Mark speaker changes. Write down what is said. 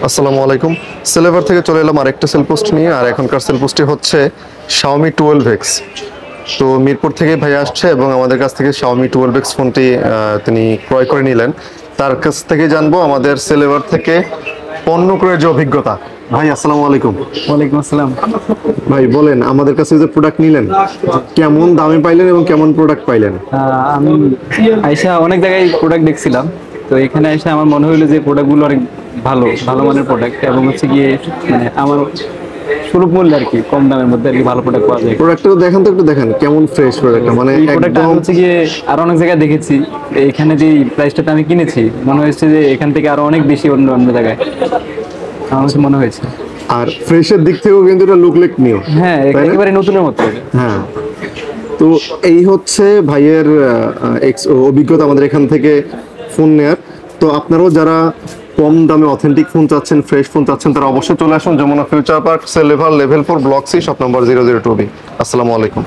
Speaker 1: আসসালামু আলাইকুম। সেলেভার থেকে চলে এলাম আরেকটা সেল পোস্ট নিয়ে। আর এখনকার সেল পোস্টটি হচ্ছে Xiaomi 12X। তো মিরপুর থেকে ভাই আসছে এবং আমাদের কাছ থেকে Xiaomi 12X ফোনটি তিনি ক্রয় করে নিলেন। তার কাছ থেকে জানবো আমাদের সেলেভার থেকে পণ্য ক্রয়ের যে অভিজ্ঞতা। ভাই আসসালামু আলাইকুম।
Speaker 2: ওয়ালাইকুম আসসালাম।
Speaker 1: ভাই বলেন, আমাদের কাছে যে প্রোডাক্ট নিলেন কেমন দামে পাইলেন এবং কেমন প্রোডাক্ট পাইলেন?
Speaker 2: আমি আইসা অনেক জায়গায় প্রোডাক্ট দেখছিলাম, তো এখানে এসে আমার মনে হলো যে প্রোডাক্টগুলো অনেক ভালো ভালো মানের প্রোডাক্ট, এবং হচ্ছে গিয়ে মানে আমার সুলভ মূল্যে আর কি, কম দামের মধ্যে আর কি ভালো প্রোডাক্ট পাওয়া যায়।
Speaker 1: প্রোডাক্টটা দেখেন তো, একটু দেখেন কেমন ফ্রেশ প্রোডাক্টটা, মানে
Speaker 2: এই প্রোডাক্টটা
Speaker 1: একদম।
Speaker 2: আমি হচ্ছে গিয়ে আরো অনেক জায়গায় দেখেছি, এখানে যে প্রাইসটাতে আমি কিনেছি মনে হচ্ছে যে এখান থেকে আরো অনেক বেশি অন্য অন্য জায়গায় আমার কাছে মনে হয়েছে।
Speaker 1: আর ফ্রেশের দিক থেকেও কিন্তু এটা লুকলেক নিউ।
Speaker 2: হ্যাঁ, একেবারে নতুনের মতো।
Speaker 1: হ্যাঁ, তো এই হচ্ছে ভাইয়ের অভিজ্ঞতা আমাদের এখান থেকে ফোন নেয়ার। তো আপনারাও যারা কম দামে অথেন্টিক ফোন চাচ্ছেন, ফ্রেশ ফোন চাচ্ছেন, তারা অবশ্যই চলে আসুন যমুনা ফিউচার পার্ক, সেলেভার level 4 block C, shop number 002B। আসসালামু আলাইকুম।